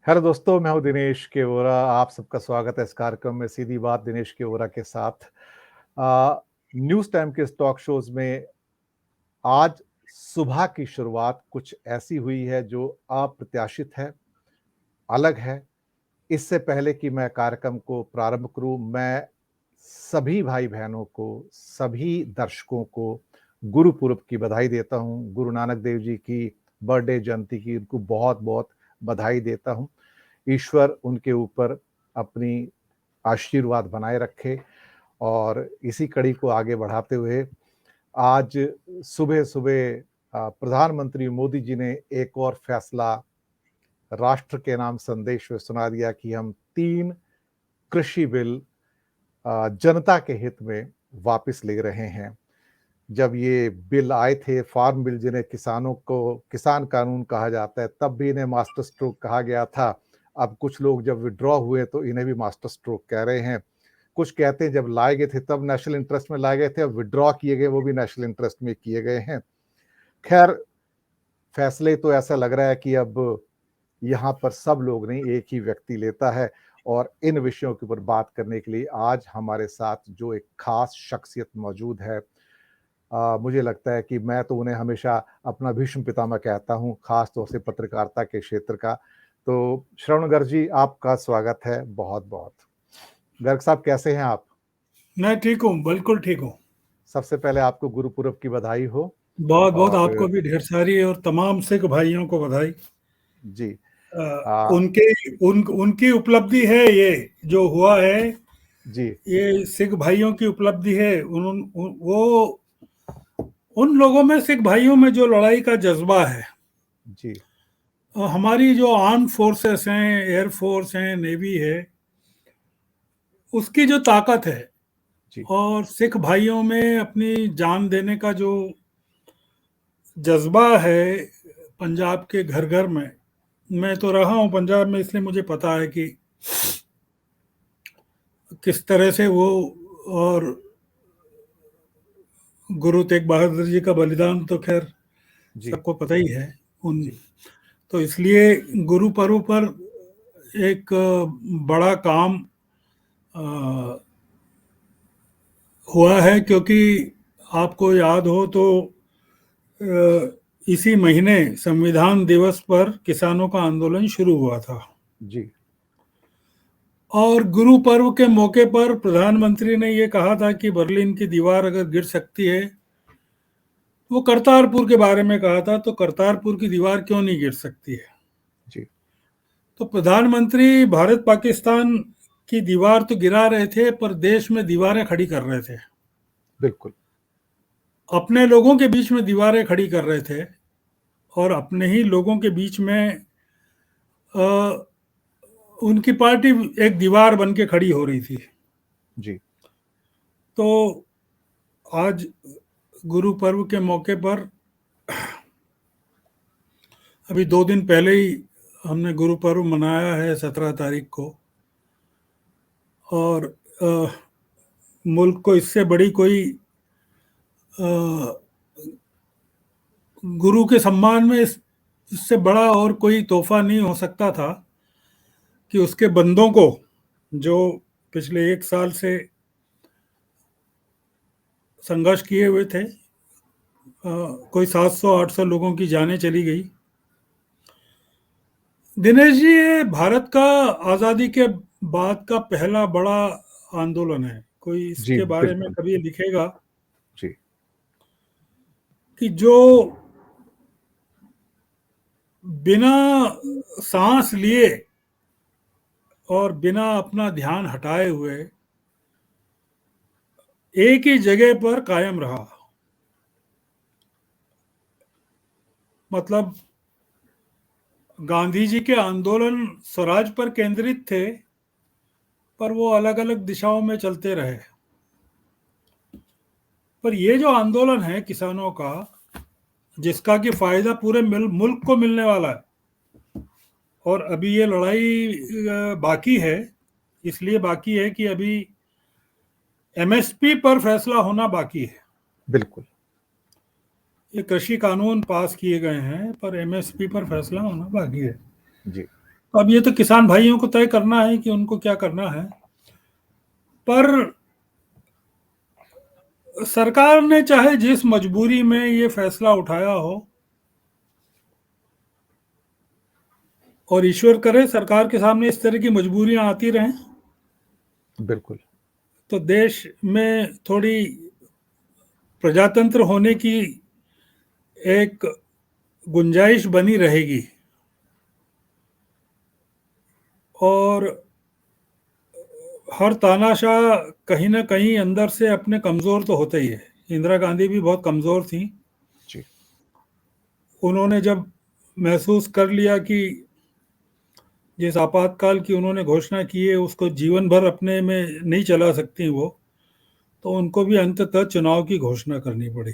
Hello दोस्तों, मैं हूँ दिनेश केवरा। आप सबका स्वागत है इस कार्यक्रम में सीधी बात दिनेश केवरा के साथ। न्यूज़ टाइम के इस टॉक शोज़ में आज सुबह की शुरुआत कुछ ऐसी हुई है जो अप्रत्याशित है, अलग है। इससे पहले कि मैं कार्यक्रम को प्रारंभ करूँ, मैं सभी भाई-बहनों को, सभी दर्शकों को गुरुपुरब की बधाई देता हूँ। गुरु नानक देव जी की बर्थडे जयंती की उनको बहुत-बहुत बधाई देता हूँ। ईश्वर उनके ऊपर अपनी आशीर्वाद बनाए रखे और इसी कड़ी को आगे बढ़ाते हुए आज सुबह-सुबह प्रधानमंत्री मोदी जी ने एक और फैसला राष्ट्र के नाम संदेश में सुना दिया कि हम 3 कृषि बिल जनता के हित में वापस ले रहे हैं। जब ये बिल आए थे, फार्म बिल जिन्हें किसानों को किसान कानून कहा जाता है, तब भी इन्हें मास्टर स्ट्रोक कहा गया था। अब कुछ लोग जब विथड्रॉ हुए तो इन्हें भी मास्टर स्ट्रोक कह रहे हैं। कुछ कहते हैं जब लाए गए थे तब नेशनल इंटरेस्ट में लाए गए थे, अब विथड्रॉ किए गए वो भी नेशनल इंटरेस्ट में किए गए हैं। खैर, फैसले तो ऐसा लग रहा है कि अब यहाँ पर सब लोग नहीं, एक ही व्यक्ति लेता है। और इन विषयों के ऊपर बात करने के लिए आज हमारे साथ जो एक खास शख्सियत मौजूद है, मुझे लगता है कि मैं तो उन्हें हमेशा अपना भीष्म पितामह कहता हूँ, खास तौर से पत्रकारिता के क्षेत्र का। तो श्रवण गर्ग जी, आपका स्वागत है बहुत-बहुत। गर्ग साहब, कैसे हैं आप? मैं ठीक हूँ, बिल्कुल ठीक हूँ। सबसे पहले आपको गुरुपुरब की बधाई हो। बहुत बहुत आपको और भी ढेर सारी और तमाम सिख भाइयों को बधाई। जी, उनके उनकी उपलब्धि है ये जो हुआ है। जी, ये सिख भाइयों की उपलब्धि है। वो उन लोगों में, सिख भाइयों में जो लड़ाई का जज्बा है। जी, हमारी जो आर्म फोर्सेस हैं, एयर फोर्स हैं, नेवी है, उसकी जो ताकत है जी, और सिख भाइयों में अपनी जान देने का जो जज्बा है, पंजाब के घर घर में। मैं तो रहा हूँ पंजाब में, इसलिए मुझे पता है कि किस तरह से वो, और गुरु तेग बहादुर जी का बलिदान तो खैर जी, सबको पता ही है। उन जी, तो इसलिए गुरु पर्व पर एक बड़ा काम अ, हुआ है, क्योंकि आपको याद हो तो इसी महीने संविधान दिवस पर किसानों का आंदोलन शुरू हुआ था। जी, और गुरु पर्व के मौके पर प्रधानमंत्री ने ये कहा था कि बर्लिन की दीवार अगर गिर सकती है, वो करतारपुर के बारे में कहा था, तो करतारपुर की दीवार क्यों नहीं गिर सकती है। जी, तो प्रधानमंत्री भारत पाकिस्तान की दीवार तो गिरा रहे थे, पर देश में दीवारें खड़ी कर रहे थे। बिल्कुल। अपने लोगों के बीच में दीवारें खड़ी कर रहे थे, और अपने ही लोगों के बीच में अ, उनकी पार्टी एक दीवार बन के खड़ी हो रही थी। जी, तो आज गुरु पर्व के मौके पर, अभी 2 दिन पहले ही हमने गुरु पर्व मनाया है, 17 तारीख को। और अ, मुल्क को इससे बड़ी कोई अ, गुरु के सम्मान में इससे बड़ा और कोई तोहफा नहीं हो सकता था कि उसके बंदों को, जो पिछले 1 साल से संघर्ष किए हुए थे, कोई 700-800 लोगों की जानें चली गई। दिनेश जी, ये भारत का आज़ादी के बाद का पहला बड़ा आंदोलन है। कोई जी, इसके बारे में बिल्कुल। कभी लिखेगा जी, कि जो बिना सांस लिए और बिना अपना ध्यान हटाए हुए एक ही जगह पर कायम रहा। मतलब, गांधी जी के आंदोलन स्वराज पर केंद्रित थे, पर वो अलग अलग दिशाओं में चलते रहे। पर ये जो आंदोलन है किसानों का, जिसका कि फायदा पूरे मुल्क को मिलने वाला है, और अभी ये लड़ाई बाकी है। इसलिए बाकी है कि अभी एमएसपी पर फैसला होना बाकी है। बिल्कुल। ये कृषि कानून पास किए गए हैं, पर एमएसपी पर फैसला होना बाकी है। जी। अब ये तो किसान भाइयों को तय करना है कि उनको क्या करना है, पर सरकार ने चाहे जिस मजबूरी में ये फैसला उठाया हो, और ईश्वर करे सरकार के सामने इस तरह की मजबूरियां आती रहें, बिल्कुल। तो देश में थोड़ी प्रजातंत्र होने की एक गुंजाइश बनी रहेगी। और हर तानाशाह कहीं ना कहीं अंदर से अपने कमजोर तो होते ही है। इंदिरा गांधी भी बहुत कमजोर थी। जी। उन्होंने जब महसूस कर लिया कि जिस आपातकाल की उन्होंने घोषणा की है उसको जीवन भर अपने में नहीं चला सकती वो, तो उनको भी अंततः चुनाव की घोषणा करनी पड़ी।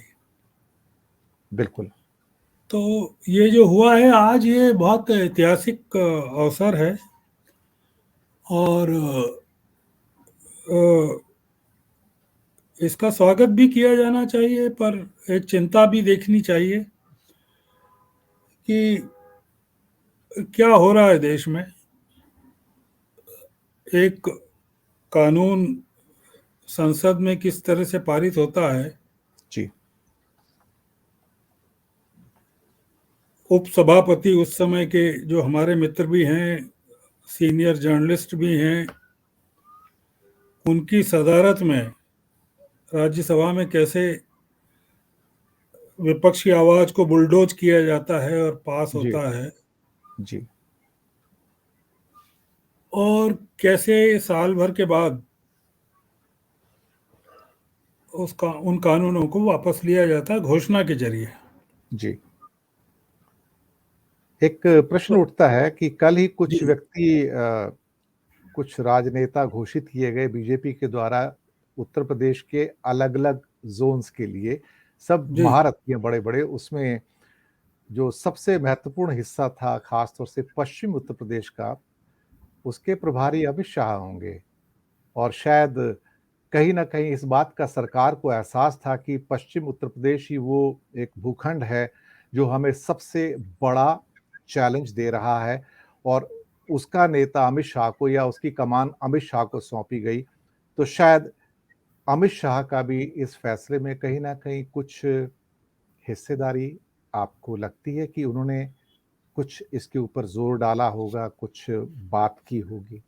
बिल्कुल। तो ये जो हुआ है आज, ये बहुत ऐतिहासिक अवसर है। और इसका स्वागत भी किया जाना चाहिए, पर एक चिंता भी देखनी चाहिए कि क्या हो रहा है देश में। एक कानून संसद में किस तरह से पारित होता है, जी। उपसभापति उस समय के जो हमारे मित्र भी हैं, सीनियर जर्नलिस्ट भी हैं, उनकी सदारत में राज्यसभा में कैसे विपक्ष की आवाज को बुलडोज किया जाता है और पास जी। होता है, जी। और कैसे साल भर के बाद उसका उन कानूनों को वापस लिया जाता है घोषणा के जरिए। जी। एक प्रश्न तो उठता है कि कल ही कुछ जी व्यक्ति कुछ राजनेता घोषित किए गए बीजेपी के द्वारा उत्तर प्रदेश के अलग-अलग ज़ोन्स के लिए, सब जी महारथी हैं बड़े-बड़े, उसमें जो सबसे महत्वपूर्ण हिस्सा था खास तौर से पश्चिम उत्तर प्रदेश का, उसके प्रभारी अमित शाह होंगे। और शायद कहीं न कहीं इस बात का सरकार को एहसास था कि पश्चिम उत्तर प्रदेश ही वो एक भूखंड है, जो हमें सबसे बड़ा चैलेंज दे रहा है, और उसका नेता अमित शाह को या उसकी कमान अमित शाह को सौंपी गई। तो शायद अमित शाह का भी इस फैसले में कहीं न कहीं कुछ हिस्सेदारी आपको लगती है कि उन्होंने कुछ इसके ऊपर ज़ोर डाला होगा, कुछ बात की होगी?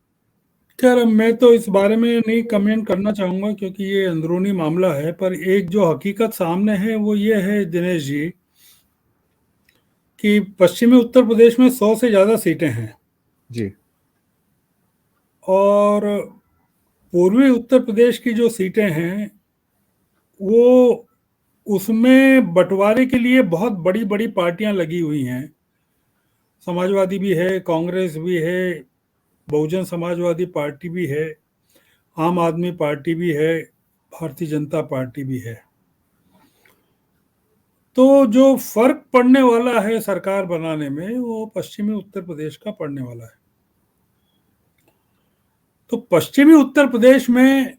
खैर, मैं तो इस बारे में नहीं कमेंट करना चाहूँगा क्योंकि ये अंदरूनी मामला है, पर एक जो हकीकत सामने है वो ये है दिनेश जी, कि पश्चिमी उत्तर प्रदेश में 100 से ज़्यादा सीटें हैं, जी। और पूर्वी उत्तर प्रदेश की जो सीटें हैं वो, उसमें बंटवारे के लिए बहुत बड़ी बड़ी पार्टियां लगी हुई हैं। समाजवादी भी है, कांग्रेस भी है, बहुजन समाजवादी पार्टी भी है, आम आदमी पार्टी भी है, भारतीय जनता पार्टी भी है। तो जो फर्क पड़ने वाला है सरकार बनाने में, वो पश्चिमी उत्तर प्रदेश का पड़ने वाला है। तो पश्चिमी उत्तर प्रदेश में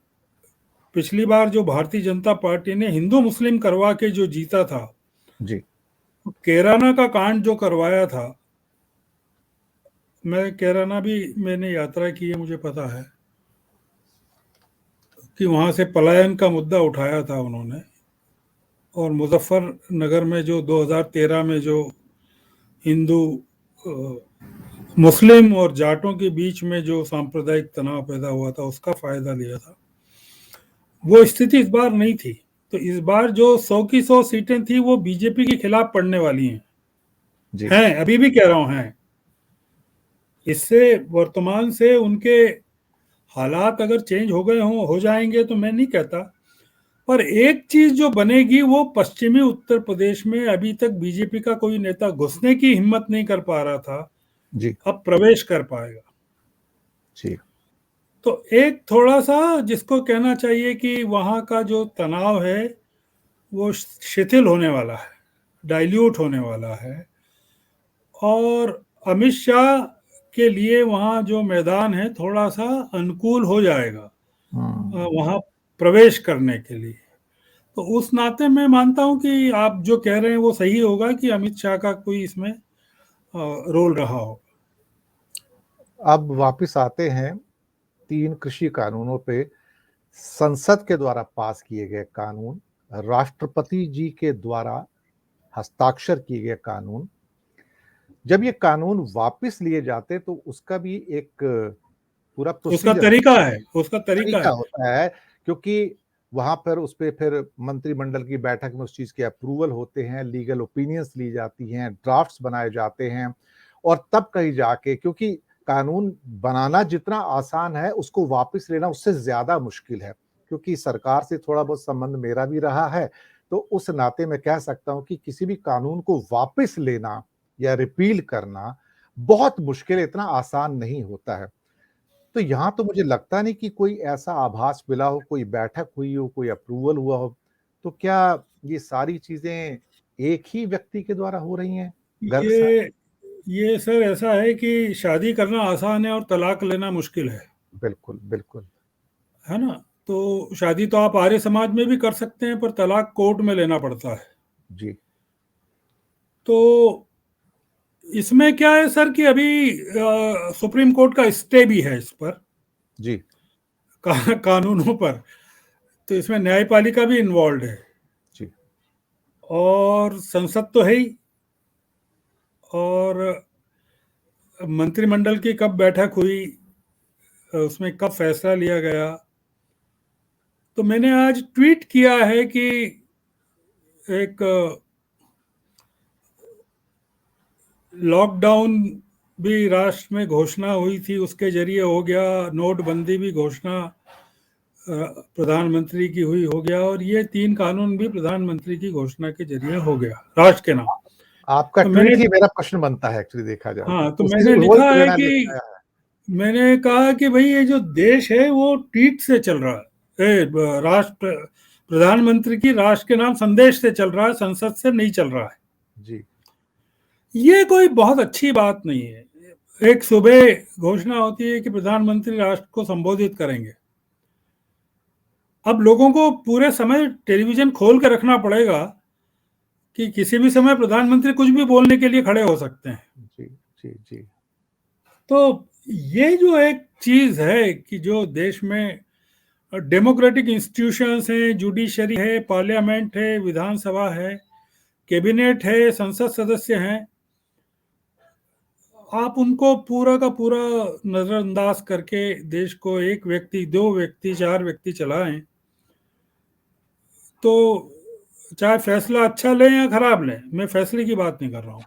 पिछली बार जो भारतीय जनता पार्टी ने हिंदू मुस्लिम करवा के जो जीता था, जी। कैराना का कांड जो करवाया था, मैं कैराना भी मैंने यात्रा की है, मुझे पता है कि वहां से पलायन का मुद्दा उठाया था उन्होंने। और मुजफ्फरनगर में जो 2013 में जो हिंदू मुस्लिम और जाटों के बीच में जो सांप्रदायिक तनाव पैदा हुआ था, उसका फायदा लिया था। वो स्थिति इस बार नहीं थी। तो इस बार जो 100 की 100 सीटें थी वो बीजेपी के खिलाफ पड़ने वाली हैं। जी। हैं, अभी भी कह रहा हूं, हैं। इससे वर्तमान से उनके हालात अगर चेंज हो गए हों, हो जाएंगे तो मैं नहीं कहता, पर एक चीज जो बनेगी वो पश्चिमी उत्तर प्रदेश में अभी तक बीजेपी का कोई नेता घुसने की हिम्मत नहीं कर पा रहा था, जी। अब प्रवेश कर पाएगा। जी। तो एक थोड़ा सा जिसको कहना चाहिए कि वहां का जो तनाव है वो शिथिल होने वाला है, डाइल्यूट होने वाला है। और अमित शाह के लिए वहाँ जो मैदान है थोड़ा सा अनुकूल हो जाएगा हुँ। वहाँ प्रवेश करने के लिए। तो उस नाते मैं मानता हूँ कि आप जो कह रहे हैं वो सही होगा कि अमित शाह का कोई इसमें रोल रहा हो। अब वापस आते हैं 3 कृषि कानूनों पे। संसद के द्वारा पास किए गए कानून, राष्ट्रपति जी के द्वारा हस्ताक्षर किए गए कानून। जब ये कानून वापस लिए जाते तो उसका भी एक पूरा उसका प्रोसीजर तरीका है, उसका तरीका तरीका है। होता है, क्योंकि वहां पर उस पे फिर मंत्रिमंडल की बैठक में उस चीज के अप्रूवल होते हैं, लीगल ओपिनियंस ली जाती हैं, ड्राफ्ट्स बनाए जाते हैं, और तब कहीं जाके, क्योंकि कानून बनाना जितना आसान है उसको वापस लेना उससे ज्यादा मुश्किल है। क्योंकि सरकार से थोड़ा बहुत संबंध मेरा भी रहा है, तो उस नाते मैं कह सकता हूं कि किसी भी कानून को वापस लेना या रिपील करना बहुत मुश्किल है, इतना आसान नहीं होता है। तो यहाँ तो मुझे लगता नहीं कि कोई ऐसा आभास मिला हो, कोई बैठक हुई हो, कोई अप्रूवल हुआ हो। तो क्या ये सारी चीजें एक ही व्यक्ति के द्वारा हो रही हैं? गर्ग साहब? ये ये सर ऐसा है कि शादी करना आसान है और तलाक लेना मुश्किल बिल्कुल, बिल्कुल। है ना। तो शादी तो आप आर्य समाज में भी कर सकते हैं, पर तलाक कोर्ट में लेना पड़ता है। जी, तो इसमें क्या है सर कि अभी सुप्रीम कोर्ट का स्टे भी है इस पर, जी, कानूनों पर। तो इसमें न्यायपालिका भी इन्वॉल्व है, जी, और संसद तो है ही, और मंत्रिमंडल की कब बैठक हुई, उसमें कब फैसला लिया गया। तो मैंने आज ट्वीट किया है कि एक लॉकडाउन भी राष्ट्र में घोषणा हुई थी, उसके जरिए हो गया। नोटबंदी भी घोषणा प्रधानमंत्री की हुई, हो गया। और ये 3 कानून भी प्रधानमंत्री की घोषणा के जरिए हो गया राष्ट्र के नाम। आपका तो मैंने ट्वीट ही मेरा प्रश्न बनता है, एक्चुअली देखा जाए तो हाँ, तो उसी मैंने वही लिखा है प्रेरणा कि लेके आया है। मैंने कहा कि भाई ये जो देश है वो ट्वीट से चल रहा है, राष्ट्र प्रधानमंत्री की राष्ट्र के नाम संदेश से चल रहा है, संसद से नहीं चल रहा है। जी, ये कोई बहुत अच्छी बात नहीं है। एक सुबह घोषणा होती है कि प्रधानमंत्री राष्ट्र को संबोधित करेंगे। अब लोगों को पूरे समय टेलीविजन खोल के रखना पड़ेगा कि किसी भी समय प्रधानमंत्री कुछ भी बोलने के लिए खड़े हो सकते हैं। जी, जी, जी, तो ये जो एक चीज है कि जो देश में डेमोक्रेटिक इंस्टीट्यूशंस हैं, जुडिशरी है, पार्लियामेंट है, विधानसभा है, कैबिनेट है, संसद सदस्य हैं, आप उनको पूरा का पूरा नजरअंदाज करके देश को एक व्यक्ति, 2 व्यक्ति, 4 व्यक्ति चलाएं, तो चाहे फैसला अच्छा लें या खराब लें, मैं फैसले की बात नहीं कर रहा हूं।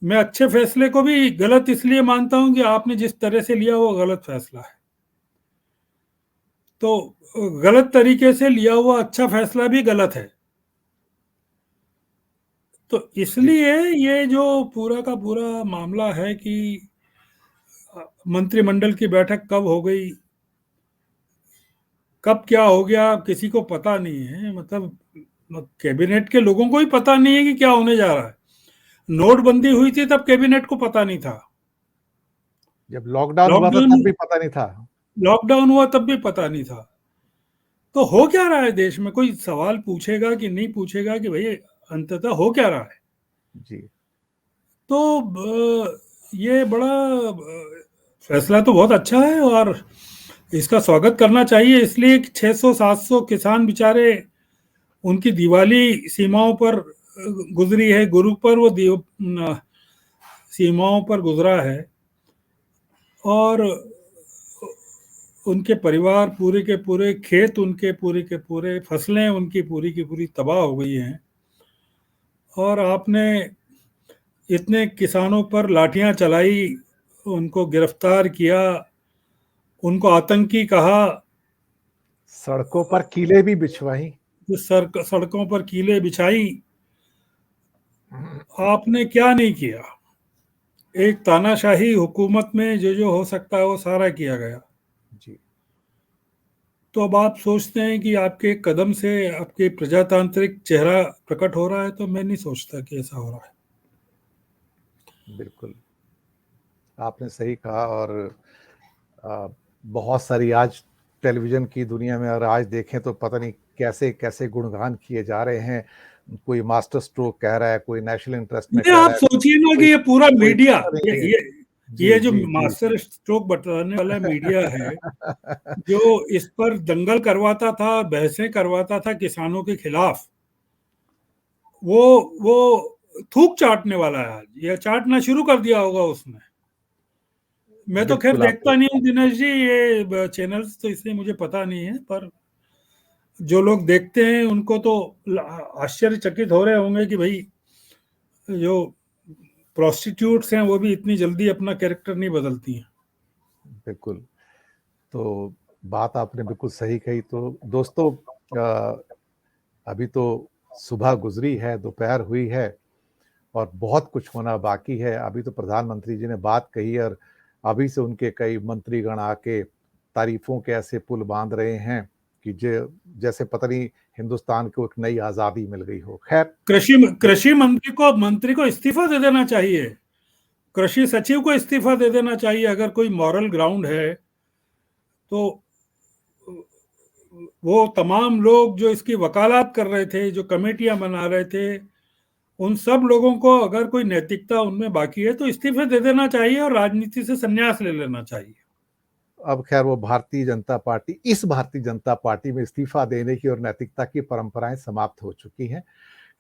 मैं अच्छे फैसले को भी गलत इसलिए मानता हूं कि आपने जिस तरह से लिया वो गलत फैसला है। तो गलत तरीके से लिया हुआ अच्छा फैसला भी गलत है। तो जी, इसलिए ये जो पूरा का पूरा मामला है कि मंत्रिमंडल की बैठक कब हो गई, कब क्या हो गया, किसी को पता नहीं है। मतलब कैबिनेट के लोगों को ही पता नहीं है कि क्या होने जा रहा है। नोटबंदी हुई थी तब कैबिनेट को पता नहीं था। जब लॉकडाउन हुआ था लॉकडाउन तब भी पता नहीं था। लॉकडाउन हुआ तब भी पता नहीं था। तो हो क्या रहा है देश में, कोई सवाल पूछेगा कि नहीं पूछेगा कि भाई अंततः हो क्या रहा है। जी, तो ये बड़ा फैसला तो बहुत अच्छा है, और इसका स्वागत करना चाहिए। इसलिए कि 600-700 किसान बेचारे, उनकी दिवाली सीमाओं पर गुजरी है, गुरु पर्व सीमाओं पर गुजरा है, और उनके परिवार पूरे के पूरे, खेत उनके पूरे के पूरे, फसलें उनकी पूरी की पूरी तबाह हो गई हैं। और आपने इतने किसानों पर लाठियां चलाई, उनको गिरफ्तार किया, उनको आतंकी कहा, सड़कों पर कीलें भी बिछवाई। सड़कों पर कीलें बिछाई। आपने क्या नहीं किया। एक तानाशाही हुकूमत में जो जो हो सकता है वो सारा किया गया। जी, तो अब आप सोचते हैं कि आपके कदम से आपके प्रजातांत्रिक चेहरा प्रकट हो रहा है, तो मैं नहीं सोचता कि ऐसा हो रहा है। बिल्कुल, आपने सही कहा। और अ, बहुत सारी आज टेलीविज़न की दुनिया में, और आज देखें तो पता नहीं कैसे-कैसे गुणगान किए जा रहे हैं। कोई मास्टर स्ट्रोक कह रहा है, कोई नेशनल इंटरेस्ट में ये कह आप रहा है, सोचिए ना कि कोई ये पूरा कोई मीडिया, पता ये नहीं है। ये ये जी जो जी जी। मास्टर स्ट्रोक बताने वाला मीडिया है, जो इस पर दंगल करवाता था, बहसें करवाता था किसानों के खिलाफ, वो थूक चाटने वाला है। आज ये चाटना शुरू कर दिया होगा उसने। मैं तो खैर बिल्कुल देखता आपको नहीं हूँ दिनेश जी ये चैनल्स, तो इसलिए मुझे पता नहीं है, पर जो लोग देखते हैं उनको तो आश्चर्यचकित हो रहे होंगे कि भाई जो प्रोस्टिट्यूट्स हैं वो भी इतनी जल्दी अपना कैरेक्टर नहीं बदलती हैं। बिल्कुल। तो बात आपने बिल्कुल सही कही। तो दोस्तों, अभी तो सुबह गुजरी है, दोपहर हुई है और बहुत कुछ होना बाकी है। अभी तो प्रधानमंत्री जी ने बात कही और अभी से उनके कई मंत्रीगण आके तारीफों के ऐसे पुल बांध रहे हैं कि जैसे पता नहीं हिंदुस्तान को एक नई आज़ादी मिल गई हो। खैर, कृषि मंत्री को इस्तीफा दे देना चाहिए। कृषि सचिव को इस्तीफा दे देना चाहिए अगर कोई मॉरल ग्राउंड है तो। वो तमाम लोग जो इसकी वकालत कर रहे थे, जो कमेटियां बना रहे थे, उन सब लोगों को अगर कोई नैतिकता उनमें बाकी है तो इस्तीफे दे देना चाहिए और राजनीति से संन्यास ले लेना चाहिए। अब खैर वो इस भारतीय जनता पार्टी में इस्तीफा देने की और नैतिकता की परंपराएं समाप्त हो चुकी हैं।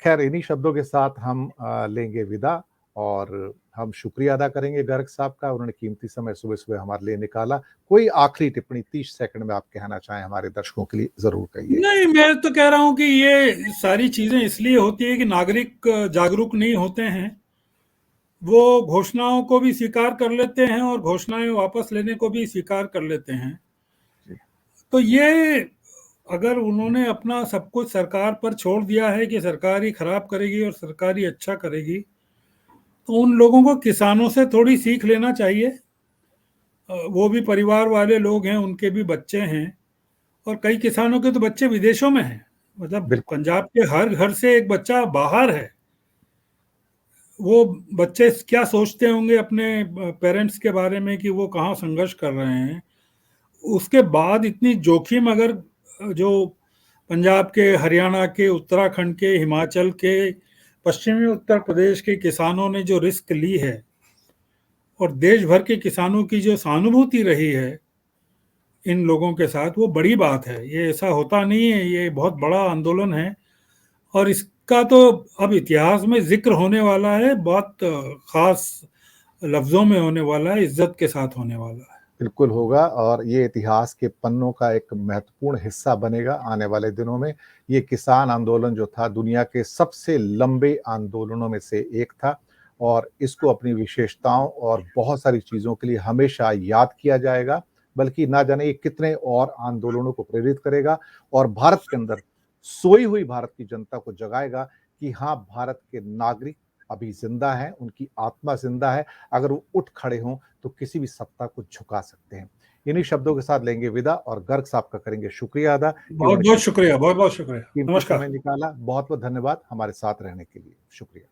खैर, इन्हीं शब्दों के साथ हम लेंगे विदा और हम शुक्रिया अदा करेंगे गर्ग साहब का। उन्होंने कीमती समय सुबह-सुबह हमारे लिए निकाला। कोई आखिरी टिप्पणी 30 सेकंड में आप कहना चाहें हमारे दर्शकों के लिए ज़रूर कहिए। नहीं, मैं तो कह रहा हूं कि ये सारी चीजें इसलिए होती है कि नागरिक जागरूक नहीं होते हैं। वो घोषणाओं को भी स्वीकार कर लेते हैं और घोषणाएं वापस लेने को भी स्वीकार कर लेते हैं। जी, तो ये अगर उन्होंने अपना सब कुछ सरकार पर छोड़ दिया है कि सरकार ही खराब करेगी और सरकार ही अच्छा करेगी, तो उन लोगों को किसानों से थोड़ी सीख लेना चाहिए। वो भी परिवार वाले लोग हैं, उनके भी बच्चे हैं, और कई किसानों के तो बच्चे विदेशों में हैं। मतलब बिल्कुल, पंजाब के हर घर से एक बच्चा बाहर है। वो बच्चे क्या सोचते होंगे अपने पेरेंट्स के बारे में कि वो कहाँ संघर्ष कर रहे हैं। उसके बाद इतनी जोखिम अगर जो पंजाब के, हरियाणा के, उत्तराखंड के, हिमाचल के, पश्चिमी उत्तर प्रदेश के किसानों ने जो रिस्क ली है और देश भर के किसानों की जो सहानुभूति रही है इन लोगों के साथ, वो बड़ी बात है। ये ऐसा होता नहीं है, ये बहुत बड़ा आंदोलन है और इसका तो अब इतिहास में जिक्र होने वाला है, बहुत खास लफ्जों में होने वाला है, इज्जत के साथ होने वाला है। बिल्कुल होगा और ये इतिहास के पन्नों का एक महत्वपूर्ण हिस्सा बनेगा आने वाले दिनों में। ये किसान आंदोलन जो था दुनिया के सबसे लंबे आंदोलनों में से एक था और इसको अपनी विशेषताओं और बहुत सारी चीज़ों के लिए हमेशा याद किया जाएगा, बल्कि ना जाने ये कितने और आंदोलनों को प्रेरित करेगा और भारत के अंदर सोई हुई भारत की जनता को जगाएगा कि हाँ, भारत के नागरिक अभी ज़िंदा हैं, उनकी आत्मा ज़िंदा है। अगर वो उठ खड़े हों तो किसी भी सत्ता को झुका सकते हैं। इन्हीं शब्दों के साथ लेंगे विदा और गर्ग साहब का करेंगे शुक्रिया अदा कि बहुत उन्होंने बहुत शुक्रिया, बहुत बहुत शुक्रिया। कीमती समय नमस्कार। निकाला। बहुत-बहुत धन्यवाद हमारे साथ रहने के लिए। शुक्रिया।